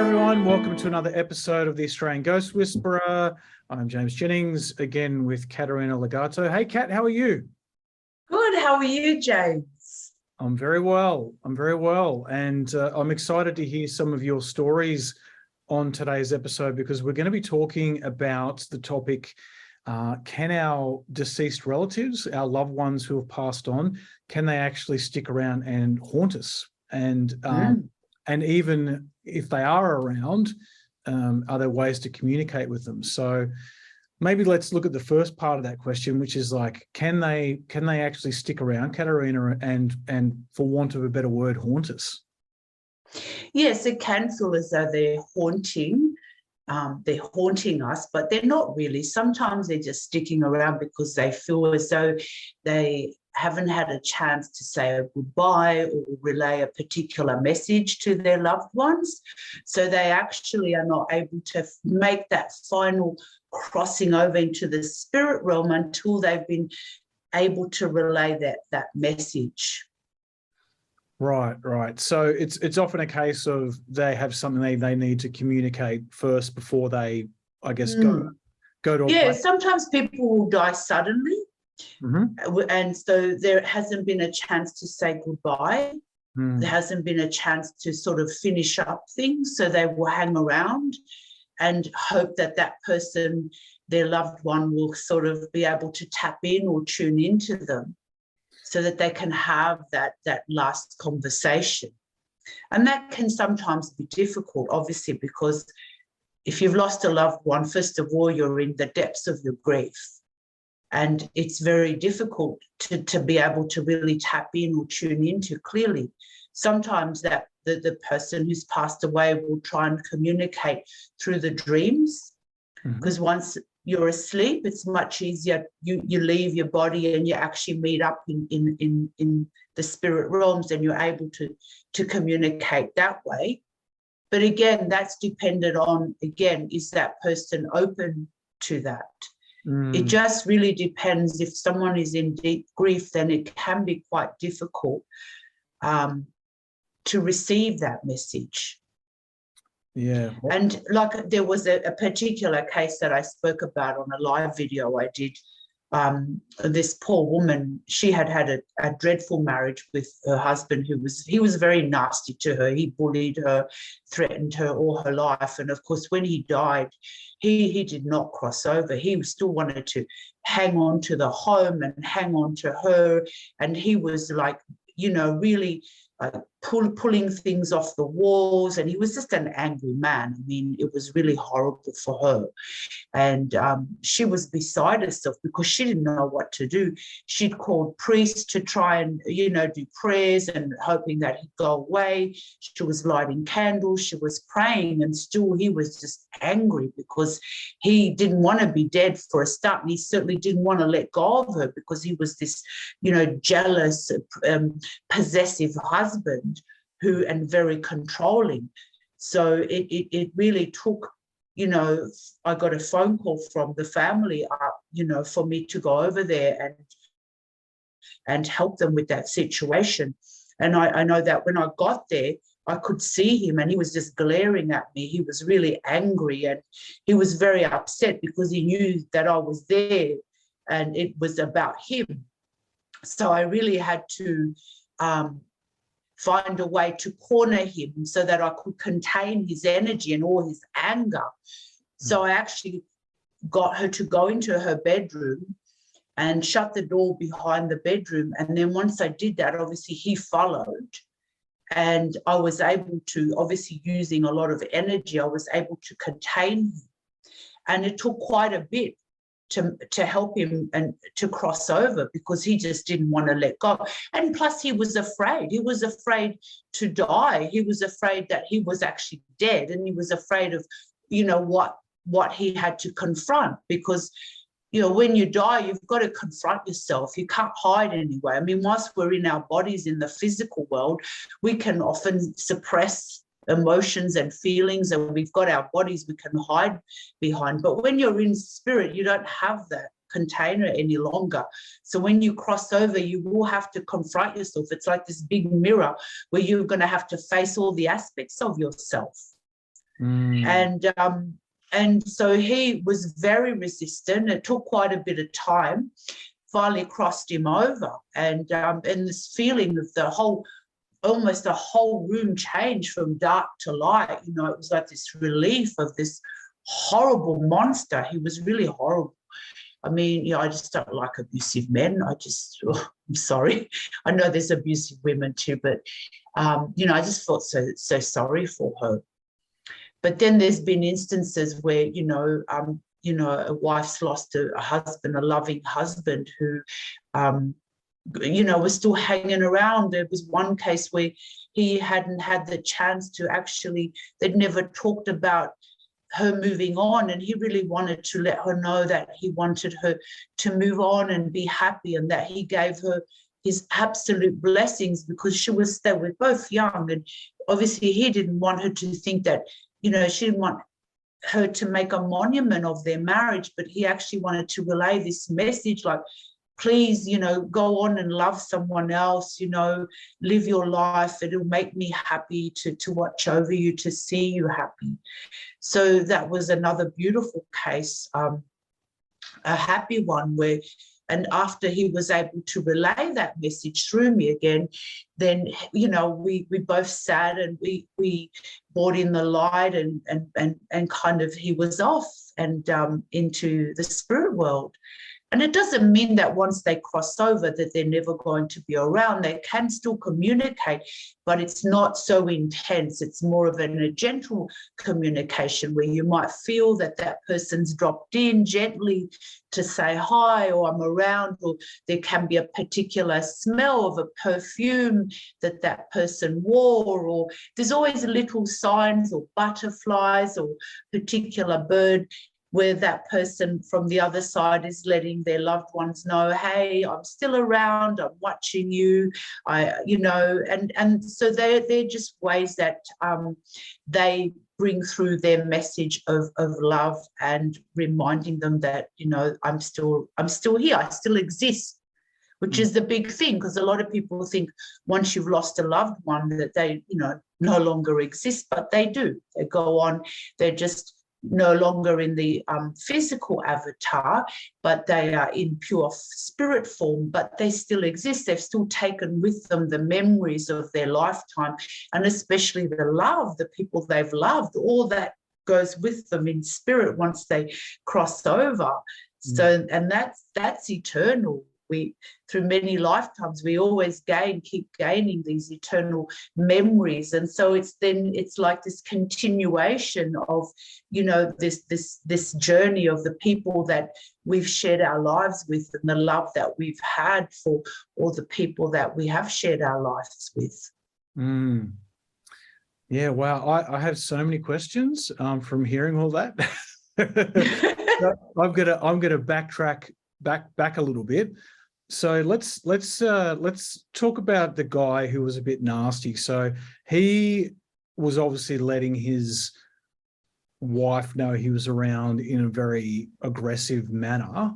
everyone. Welcome to another episode of the Australian Ghost Whisperer. I'm James Jennings, again with Caterina Legato. Hey, Kat, how are you? Good. How are you, James? I'm very well. And I'm excited to hear some of your stories on today's episode because we're going to be talking about the topic, can our deceased relatives, our loved ones who have passed on, can they actually stick around and haunt us? And even if they are around, are there ways to communicate with them? So maybe let's look at the first part of that question, which is like, can they actually stick around, Caterina, and for want of a better word, haunt us? Yes, it can feel as though they're haunting us, but they're not really. Sometimes they're just sticking around because they feel as though they haven't had a chance to say a goodbye or relay a particular message to their loved ones. So they actually are not able to make that final crossing over into the spirit realm until they've been able to relay that message. Right. So it's often a case of they have something they need to communicate first before they, I guess, go to a place. Sometimes people will die suddenly. And so there hasn't been a chance to say goodbye. There hasn't been a chance to sort of finish up things. So they will hang around and hope that that person, their loved one, will sort of be able to tap in or tune into them so that they can have that last conversation. And that can sometimes be difficult, obviously, because if you've lost a loved one, first of all, you're in the depths of your grief. And it's very difficult to be able to really tap in or tune into clearly. Sometimes that the person who's passed away will try and communicate through the dreams, because once you're asleep, it's much easier. You leave your body and you actually meet up in the spirit realms, and you're able to communicate that way. But again, that's dependent on, is that person open to that? It just really depends. If someone is in deep grief, then it can be quite difficult to receive that message. Yeah. And like there was a particular case that I spoke about on a live video I did. This poor woman, she had a dreadful marriage with her husband, he was very nasty to her. He bullied her, threatened her all her life. And of course, when he died, he did not cross over. He still wanted to hang on to the home and hang on to her. And he was like, really pulling things off the walls. And he was just an angry man. I mean, it was really horrible for her. And she was beside herself because she didn't know what to do. She'd called priests to try and, do prayers and hoping that he'd go away. She was lighting candles. She was praying, and still he was just angry because he didn't want to be dead for a start. And he certainly didn't want to let go of her because he was this, jealous, possessive husband and very controlling. So it really took, I got a phone call from the family, for me to go over there and help them with that situation. And I know that when I got there, I could see him and he was just glaring at me. He was really angry and he was very upset because he knew that I was there and it was about him. So I really had to find a way to corner him so that I could contain his energy and all his anger. So I actually got her to go into her bedroom and shut the door behind the bedroom. And then once I did that, obviously he followed. And I was able to, obviously using a lot of energy, I was able to contain him. And it took quite a bit to help him and to cross over because he just didn't want to let go. And plus he was afraid. He was afraid to die. He was afraid that he was actually dead, and he was afraid of, what he had to confront because, when you die, you've got to confront yourself. You can't hide anyway. I mean, whilst we're in our bodies in the physical world, we can often suppress emotions and feelings, and we've got our bodies we can hide behind. But when you're in spirit, you don't have that container any longer. So when you cross over, you will have to confront yourself. It's like this big mirror where you're going to have to face all the aspects of yourself. And so he was very resistant. It took quite a bit of time. Finally crossed him over, and this feeling of the whole, almost the whole room changed from dark to light. You know, it was like this relief of this horrible monster. He was really horrible. I mean, you know, I just don't like abusive men. I'm sorry. I know there's abusive women too, but you know, I just felt so sorry for her. But then there's been instances where, you know, a wife's lost a husband, a loving husband who, you know, was still hanging around. There was one case where he hadn't had the chance to actually, they'd never talked about her moving on, and he really wanted to let her know that he wanted her to move on and be happy, and that he gave her his absolute blessings, because they were both young, and obviously he didn't want her to think that, you know, she didn't want her to make a monument of their marriage, but he actually wanted to relay this message like, please, you know, go on and love someone else, you know, live your life. It'll make me happy to watch over you, to see you happy. So that was another beautiful case, a happy one where, and after he was able to relay that message through me again, then, you know, we both sat and we brought in the light, and kind of he was off and into the spirit world. And it doesn't mean that once they cross over that they're never going to be around. They can still communicate, but it's not so intense. It's more of a gentle communication where you might feel that that person's dropped in gently to say hi, or I'm around, or there can be a particular smell of a perfume that that person wore, or there's always little signs or butterflies or particular bird where that person from the other side is letting their loved ones know, hey, I'm still around, I'm watching you, you know, and so they're just ways that they bring through their message of love, and reminding them that, you know, I'm still here, I still exist, which is the big thing, because a lot of people think once you've lost a loved one that they, you know, no longer exist, but they do. They go on, they're just no longer in the physical avatar, but they are in pure spirit form, but they still exist. They've still taken with them the memories of their lifetime, and especially the love, the people they've loved, all that goes with them in spirit once they cross over. So, and that's eternal. We, through many lifetimes, we always keep gaining these eternal memories, and so it's like this continuation of, you know, this journey of the people that we've shared our lives with, and the love that we've had for all the people that we have shared our lives with. Yeah, wow. I have so many questions from hearing all that. I'm gonna backtrack back a little bit. So let's talk about the guy who was a bit nasty. So he was obviously letting his wife know he was around in a very aggressive manner.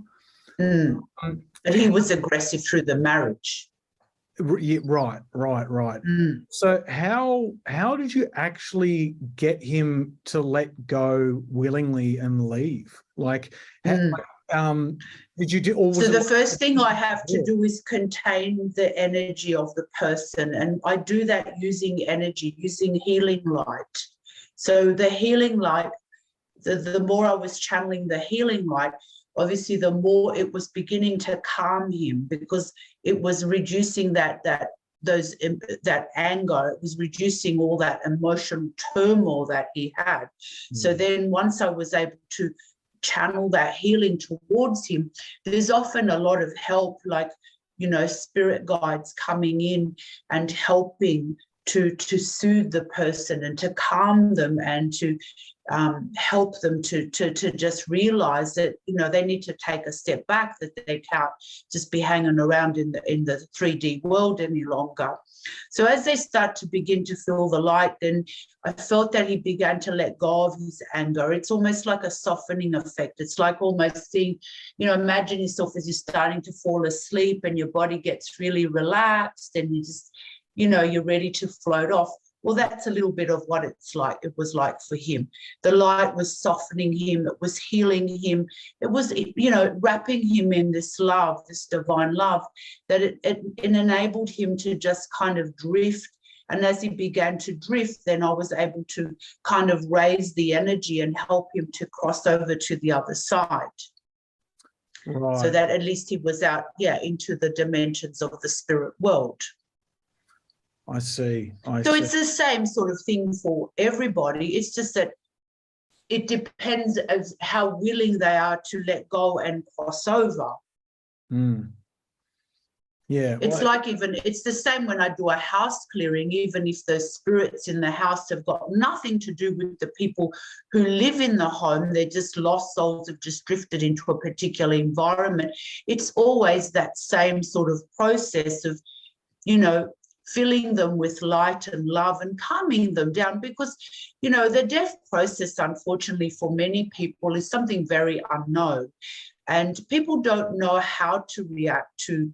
But he was aggressive through the marriage. Yeah, right. So how did you actually get him to let go willingly and leave? Like, did you do? Or was so the first thing I have to do is contain the energy of the person, and I do that using energy, using healing light. So the healing light, the more I was channeling the healing light, obviously the more it was beginning to calm him, because it was reducing that anger, it was reducing all that emotional turmoil that he had. So then once I was able to channel that healing towards him, there's often a lot of help, like, you know, spirit guides coming in and helping to soothe the person and to calm them, and to help them to just realize that, you know, they need to take a step back, that they can't just be hanging around in the 3D world any longer. So as they start to begin to feel the light, then I felt that he began to let go of his anger. It's almost like a softening effect. It's like almost seeing, you know, imagine yourself as you're starting to fall asleep and your body gets really relaxed and you just, you know, you're ready to float off. Well, that's a little bit of what it was like for him. The light was softening him, it was healing him, it was, wrapping him in this love, this divine love, that it enabled him to just kind of drift. And as he began to drift, then I was able to kind of raise the energy and help him to cross over to the other side. Right. So that at least he was out, into the dimensions of the spirit world. I see. So it's the same sort of thing for everybody. It's just that it depends as how willing they are to let go and cross over. Mm. Yeah. It's it's the same when I do a house clearing, even if the spirits in the house have got nothing to do with the people who live in the home, they're just lost souls have just drifted into a particular environment. It's always that same sort of process of, filling them with light and love and calming them down, because, the death process, unfortunately, for many people is something very unknown. And people don't know how to react to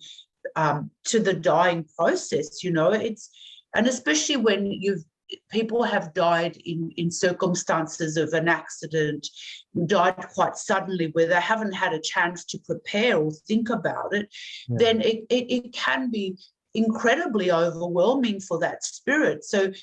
the dying process, and especially when people have died in circumstances of an accident, died quite suddenly where they haven't had a chance to prepare or think about it, then it can be incredibly overwhelming for that spirit. So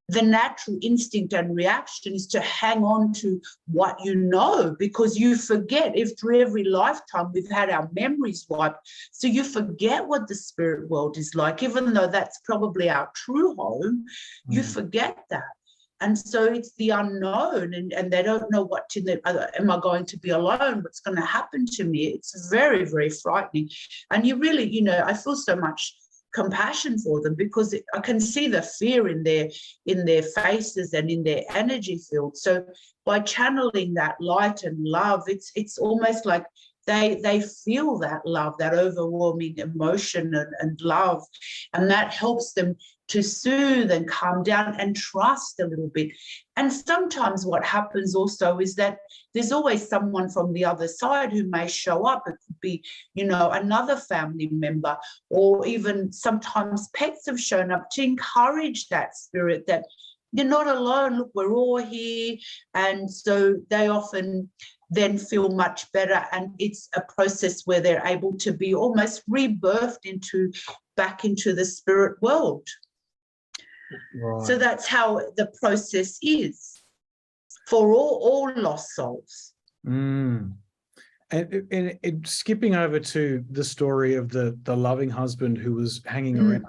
the natural instinct and reaction is to hang on to what you know, because you forget. If through every lifetime we've had our memories wiped, so you forget what the spirit world is like, even though that's probably our true home, you forget that. And so it's the unknown, and they don't know what am I going to be alone? What's going to happen to me? It's very, very frightening. And you really, I feel so much compassion for them, because I can see the fear in their faces and in their energy field. So by channeling that light and love, it's almost like they feel that love, that overwhelming emotion and love, and that helps them to soothe and calm down and trust a little bit. And sometimes what happens also is that there's always someone from the other side who may show up. It could be, another family member, or even sometimes pets have shown up to encourage that spirit that you're not alone. Look, we're all here. And so they often then feel much better. And it's a process where they're able to be almost rebirthed back into the spirit world. Right. So that's how the process is for all lost souls. And skipping over to the story of the loving husband who was hanging around.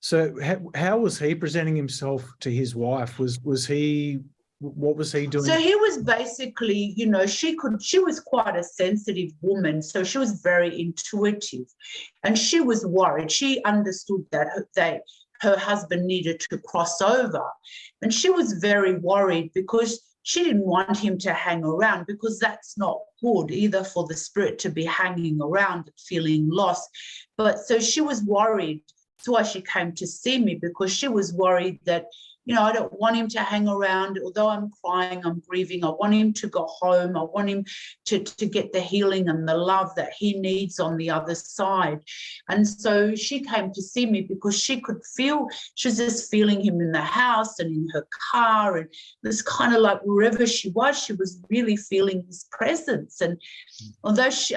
So how was he presenting himself to his wife? What was he doing? So he was basically, she was quite a sensitive woman. So she was very intuitive, and she was worried. She understood that her husband needed to cross over, and she was very worried because she didn't want him to hang around, because that's not good either for the spirit to be hanging around feeling lost. But so she was worried. That's why she came to see me, because she was worried that, I don't want him to hang around. Although I'm crying, I'm grieving, I want him to go home. I want him to get the healing and the love that he needs on the other side. And so she came to see me because she was just feeling him in the house and in her car. And it was kind of like wherever she was really feeling his presence. And although she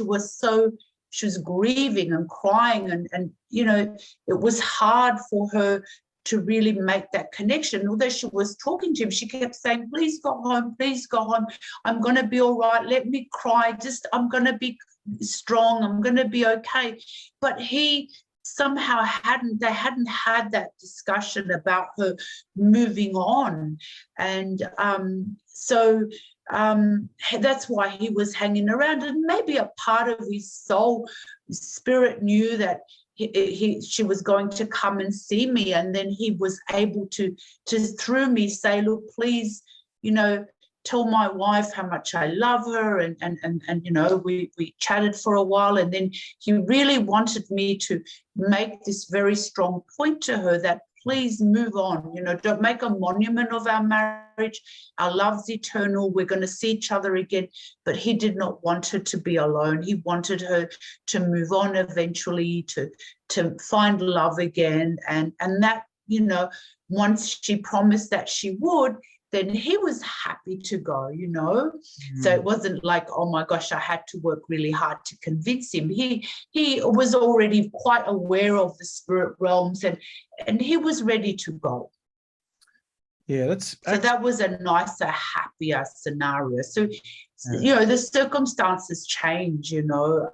was grieving and crying, and it was hard for her to really make that connection. Although she was talking to him, she kept saying, please go home, please go home. I'm going to be all right. Let me cry. I'm going to be strong. I'm going to be okay. But he somehow hadn't had that discussion about her moving on. And so that's why he was hanging around. And maybe a part of his soul spirit knew that she was going to come and see me, and then he was able to through me say, look, please, tell my wife how much I love her, and we chatted for a while, and then he really wanted me to make this very strong point to her that please move on, don't make a monument of our marriage. Our love's eternal. We're going to see each other again. But he did not want her to be alone. He wanted her to move on eventually, to find love again. And that you know, once she promised that she would, then he was happy to go, you know. So it wasn't like, oh my gosh, I had to work really hard to convince him. He was already quite aware of the spirit realms, and he was ready to go. Yeah, so that was a nicer, happier scenario. So, you know, the circumstances change, you know.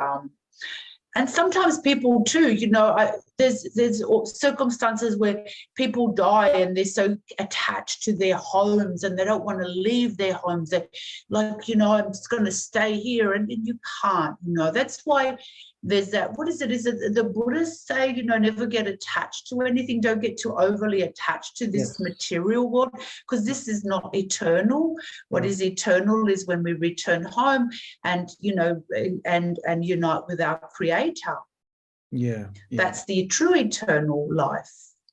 And sometimes people too, you know, there's circumstances where people die and they're so attached to their homes and they don't want to leave their homes. They're like, you know, I'm just going to stay here, and you can't, you know. That's why there's that, what is it? Is it the Buddhists say, you know, never get attached to anything, don't get too overly attached to this material world, because this is not eternal. What is eternal is when we return home and, you know, and unite with our Creator. Yeah. That's the true eternal life.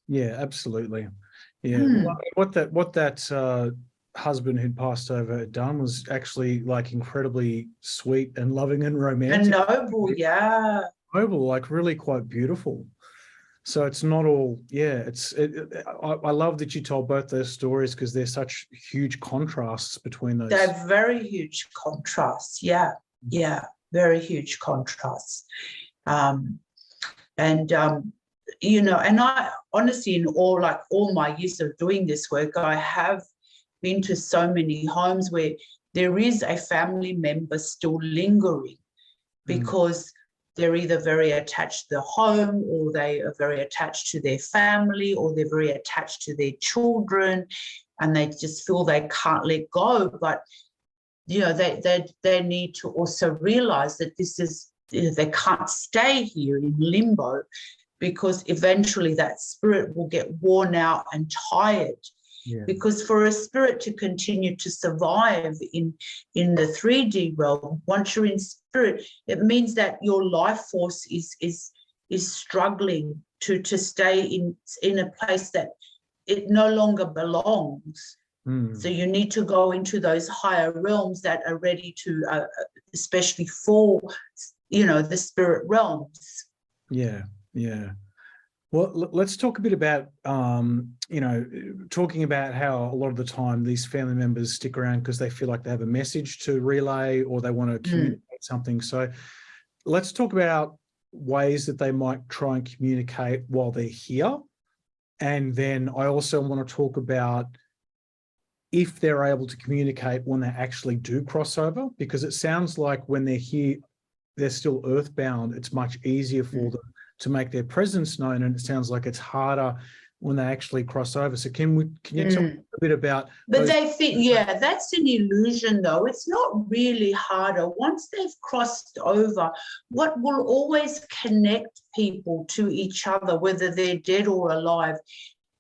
Yeah, absolutely. Yeah. What that husband who'd passed over had done was actually like incredibly sweet and loving and romantic. And noble, yeah. Noble, like really quite beautiful. So it's not all, I love that you told both those stories, because there's such huge contrasts between those. They're very huge contrasts, yeah, very huge contrasts. You know, and I honestly, in all my years of doing this work, I have been to so many homes where there is a family member still lingering, because they're either very attached to the home, or they are very attached to their family, or they're very attached to their children, and they just feel they can't let go. But, you know, they need to also realize that this is, you know, they can't stay here in limbo, because eventually that spirit will get worn out and tired. Because for a spirit to continue to survive in the 3D realm, once you're in spirit, it means that your life force is struggling to stay in a place that it no longer belongs. So you need to go into those higher realms that are ready to, especially for, you know, the spirit realms. Yeah. Well, let's talk a bit about, you know, talking about how a lot of the time these family members stick around because they feel like they have a message to relay, or they want to communicate something. So let's talk about ways that they might try and communicate while they're here. And then I also want to talk about if they're able to communicate when they actually do cross over, because it sounds like when they're here, they're still earthbound. It's much easier for them to make their presence known, and it sounds like it's harder when they actually cross over. So can you talk a bit about? But they think, that's an illusion though. It's not really harder. Once they've crossed over, what will always connect people to each other, whether they're dead or alive,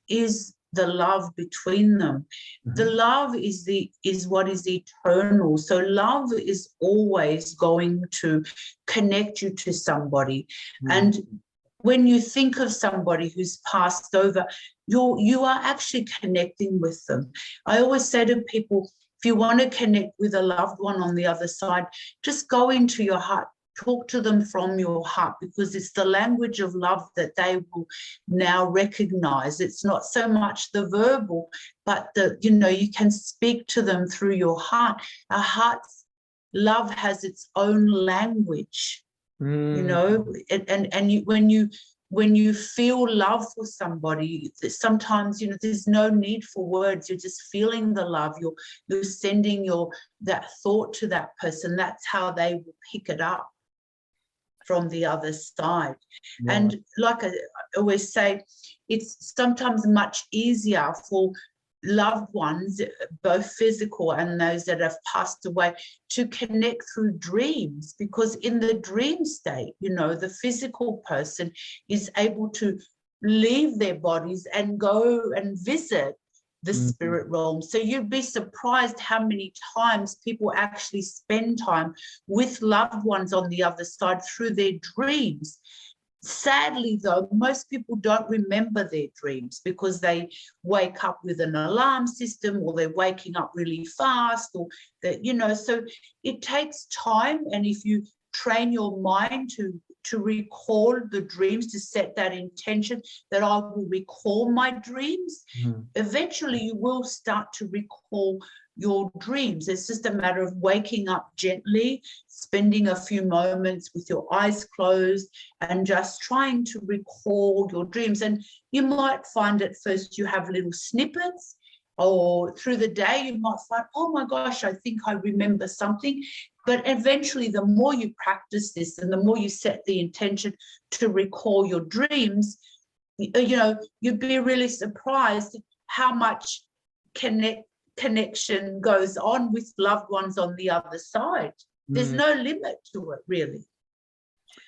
is the love between them. The love is what is eternal. So love is always going to connect you to somebody. And when you think of somebody who's passed over, you are actually connecting with them. I always say to people, if you want to connect with a loved one on the other side, just go into your heart, talk to them from your heart, because it's the language of love that they will now recognize. It's not so much the verbal, but you know, you can speak to them through your heart. Our heart's love has its own language. You know, and when you feel love for somebody, sometimes, you know, there's no need for words. You're just feeling the love. You're sending that thought to that person. That's how they will pick it up from the other side. And like I always say, it's sometimes much easier for loved ones, both physical and those that have passed away, to connect through dreams, because in the dream state, you know, the physical person is able to leave their bodies and go and visit the spirit realm. So you'd be surprised how many times people actually spend time with loved ones on the other side through their dreams. Sadly, though, most people don't remember their dreams because they wake up with an alarm system, or they're waking up really fast, or that, you know, so it takes time. And if you train your mind to recall the dreams, to set that intention that I will recall my dreams, eventually you will start to recall your dreams. It's just a matter of waking up gently, spending a few moments with your eyes closed and just trying to recall your dreams. And you might find at first you have little snippets, or through the day you might find, oh my gosh, I think I remember something. But eventually, the more you practice this and the more you set the intention to recall your dreams, you'd be really surprised how much connection goes on with loved ones on the other side. There's no limit to it, really.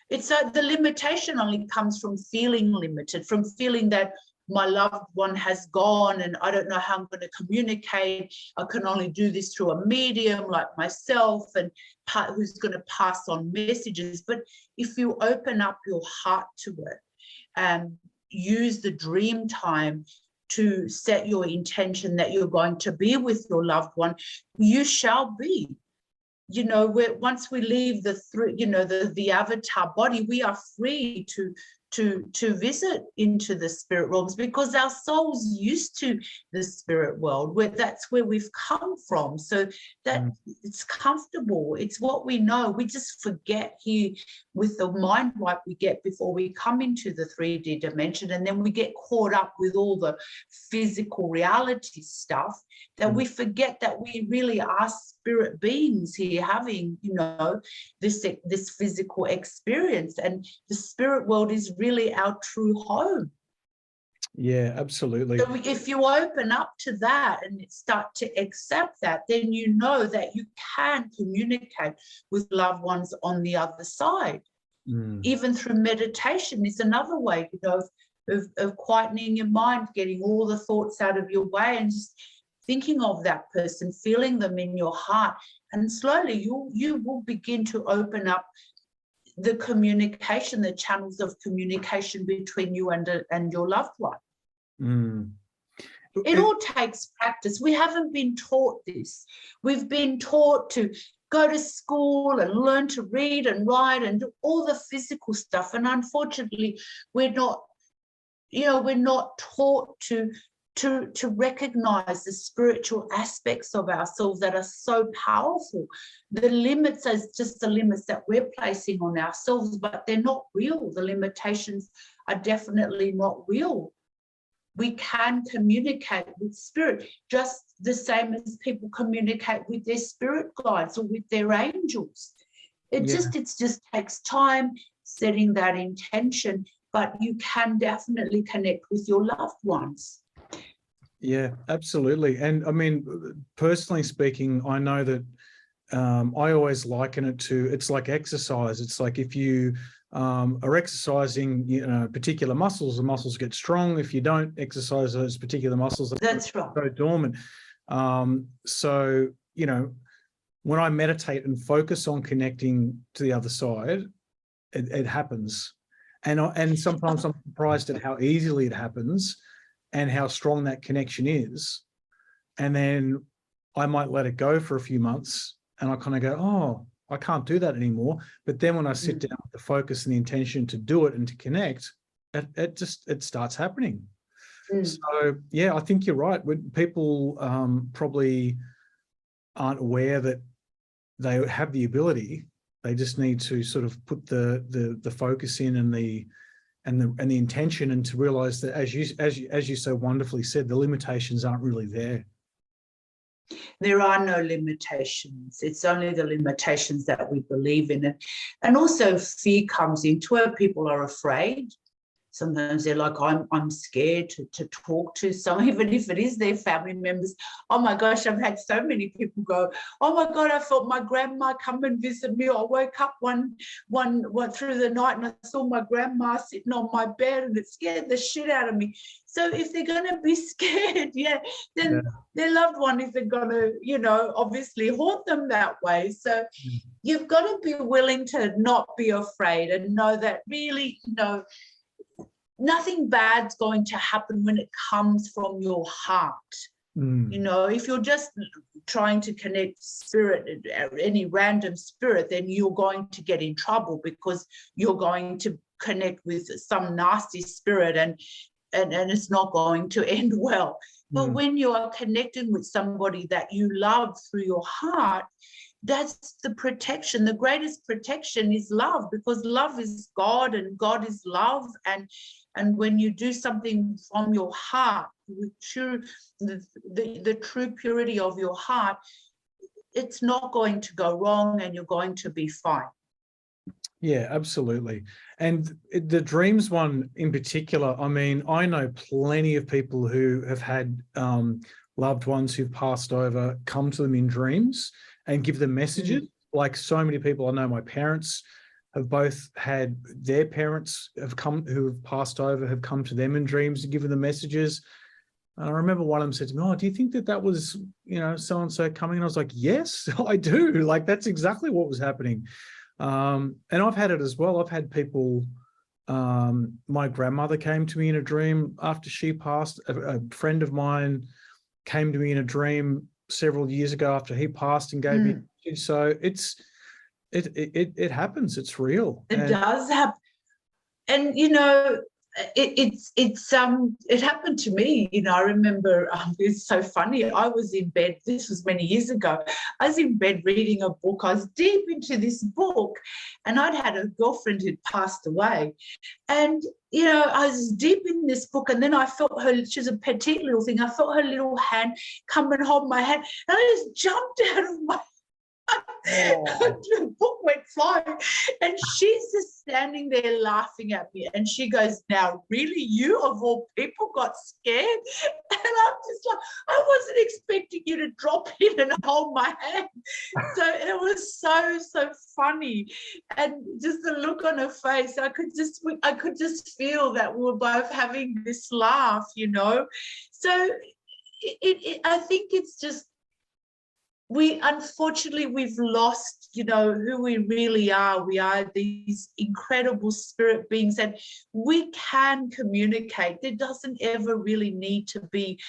It's the limitation only comes from feeling limited, from feeling that my loved one has gone and I don't know how I'm going to communicate. I can only do this through a medium like myself and who's going to pass on messages. But if you open up your heart to it and use the dream time to set your intention that you're going to be with your loved one, you shall be. Once we leave the avatar body, we are free to visit into the spirit realms, because our soul's used to the spirit world, where that's where we've come from. So that it's comfortable. It's what we know. We just forget here with the mind wipe we get before we come into the 3D dimension, and then we get caught up with all the physical reality stuff that we forget that we really are spirit beings here having, this physical experience, and the spirit world is really our true home. Yeah, absolutely. So if you open up to that and start to accept that, then you know that you can communicate with loved ones on the other side. Even through meditation is another way, of quietening your mind, getting all the thoughts out of your way and just thinking of that person, feeling them in your heart, and slowly you will begin to open up the communication, the channels of communication between you and your loved one. It all takes practice. We haven't been taught this. We've been taught to go to school and learn to read and write and do all the physical stuff. And unfortunately, we're not taught to recognize the spiritual aspects of ourselves that are so powerful. The limits are just the limits that we're placing on ourselves, but they're not real. The limitations are definitely not real. We can communicate with spirit just the same as people communicate with their spirit guides or with their angels. It just takes time setting that intention, but you can definitely connect with your loved ones. Yeah, absolutely. And I mean, personally speaking, I know that I always liken it to, it's like exercise. It's like if you are exercising, particular muscles, the muscles get strong. If you don't exercise those particular muscles, that's right, go dormant. So, when I meditate and focus on connecting to the other side, it happens. And sometimes I'm surprised at how easily it happens and how strong that connection is. And then I might let it go for a few months and I kind of go, oh, I can't do that anymore. But then when I sit down with the focus and the intention to do it and to connect, it starts happening. So, yeah, I think you're right. When people probably aren't aware that they have the ability, they just need to sort of put the focus in and the intention, and to realize that, as you so wonderfully said, the limitations aren't really there. There are no limitations. It's only the limitations that we believe in. And also fear comes into it. People are afraid. Sometimes they're like, I'm scared to talk to someone, even if it is their family members. Oh my gosh, I've had so many people go, oh my God, I felt my grandma come and visit me. I woke up one through the night and I saw my grandma sitting on my bed and it scared the shit out of me. So if they're going to be scared, then their loved one isn't going to, obviously haunt them that way. So you've got to be willing to not be afraid and know that really, nothing bad's going to happen when it comes from your heart. You know, if you're just trying to connect spirit, any random spirit, then you're going to get in trouble, because you're going to connect with some nasty spirit, and it's not going to end well. But when you are connecting with somebody that you love through your heart, that's the protection. The greatest protection is love, because love is God and God is love. And when you do something from your heart, with the true purity of your heart, it's not going to go wrong, and you're going to be fine. Yeah, absolutely. And the dreams one in particular, I mean, I know plenty of people who have had loved ones who've passed over come to them in dreams and give them messages. Like so many people, I know my parents have both had their parents who have passed over, have come to them in dreams and given them messages. And I remember one of them said to me, "Oh, do you think that was, so-and-so coming?" And I was like, "Yes, I do." Like, that's exactly what was happening. And I've had it as well. I've had people, my grandmother came to me in a dream after she passed. A friend of mine came to me in a dream several years ago after he passed and gave me. So it happens. It's real. It does happen. And, it happened to me. I remember, it's so funny. I was in bed, this was many years ago. I was in bed reading a book. I was deep into this book, and I'd had a girlfriend who'd passed away. And, I was deep in this book, and then I felt her, she was a petite little thing. I felt her little hand come and hold my hand, and I just jumped out of my the book went flying, and she's just standing there laughing at me, and she goes, "Now, really, you of all people got scared?" And I'm just like, I wasn't expecting you to drop in and hold my hand. So it was so funny, and just the look on her face, I could just feel that we were both having this laugh, So I think it's just, unfortunately, we've lost, who we really are. We are these incredible spirit beings, and we can communicate. There doesn't ever really need to be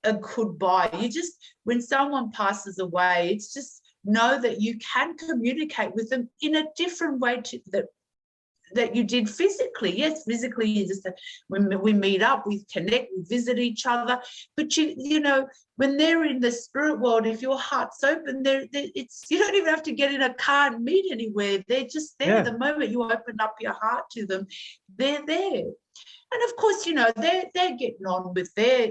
a goodbye. When someone passes away, it's just know that you can communicate with them in a different way that you did physically. Yes, physically, when we meet up, we connect, we visit each other. But when they're in the spirit world, if your heart's open, you don't even have to get in a car and meet anywhere. They're just there. Yeah. The moment you open up your heart to them, they're there. And of course, they're getting on with their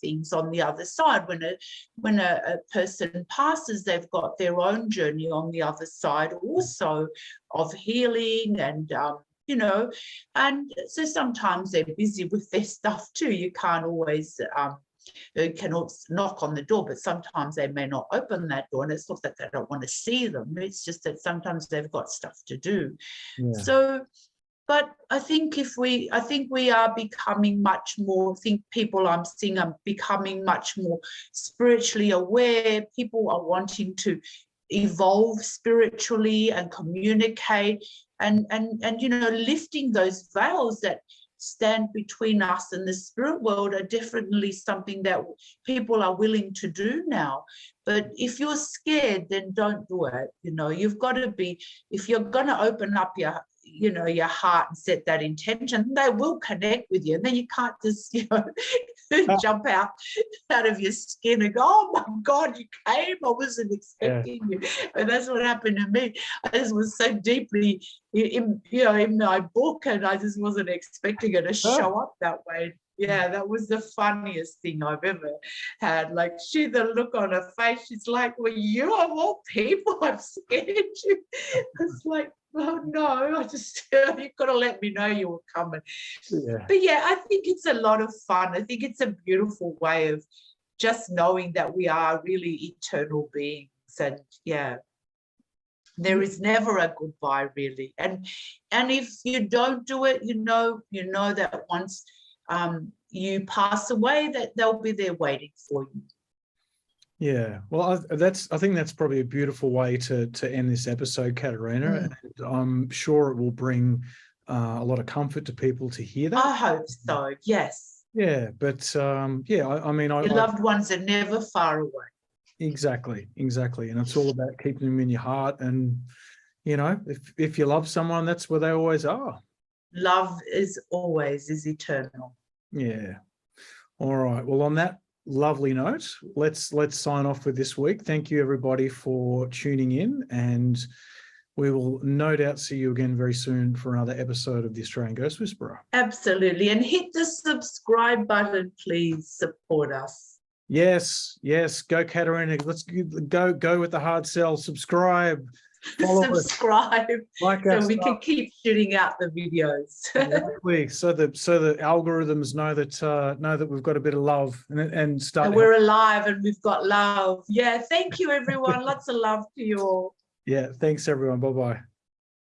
things on the other side. When a person passes, they've got their own journey on the other side also of healing, and and so sometimes they're busy with their stuff too. You can't always you can knock on the door, but sometimes they may not open that door, and it's not that they don't want to see them. It's just that sometimes they've got stuff to do. Yeah. So. But I think we are becoming much more, people I'm seeing are becoming much more spiritually aware. People are wanting to evolve spiritually and communicate, and lifting those veils that stand between us and the spirit world are definitely something that people are willing to do now. But if you're scared, then don't do it. You've got to be, if you're going to open up your heart and set that intention, they will connect with you. And then you can't just, jump out of your skin and go, "Oh my God, you came. I wasn't expecting you." And that's what happened to me. I just was so deeply in my book, and I just wasn't expecting it to show up that way. Yeah, that was the funniest thing I've ever had. Like, the look on her face, she's like, "Well, you of all people, I've scared you." It's like, "Oh no, you've got to let me know you were coming." Yeah. But yeah, I think it's a lot of fun. I think it's a beautiful way of just knowing that we are really eternal beings. And yeah, there is never a goodbye, really. And if you don't do it, you know that once you pass away, that they'll be there waiting for you. Yeah, well, I think that's probably a beautiful way to end this episode, Caterina. And I'm sure it will bring a lot of comfort to people to hear that. I hope so. Yes. Yeah, but I mean, Your loved ones are never far away. exactly, and it's all about keeping them in your heart. And if you love someone, that's where they always are. Love is eternal. Yeah. All right. Well, on that lovely note, let's sign off for this week. Thank you everybody for tuning in, and we will no doubt see you again very soon for another episode of the Australian Ghost Whisperer. Absolutely. And hit the subscribe button, please. Support us. Yes. Go, Caterina. Let's go with the hard sell. Subscribe. Subscribe like so we can keep shooting out the videos. Exactly. So the algorithms know that we've got a bit of love and start. And we're alive and we've got love. Yeah. Thank you, everyone. Lots of love to you all. Yeah. Thanks, everyone. Bye-bye.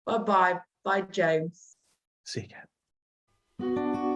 Bye-bye. Bye, James. See you again.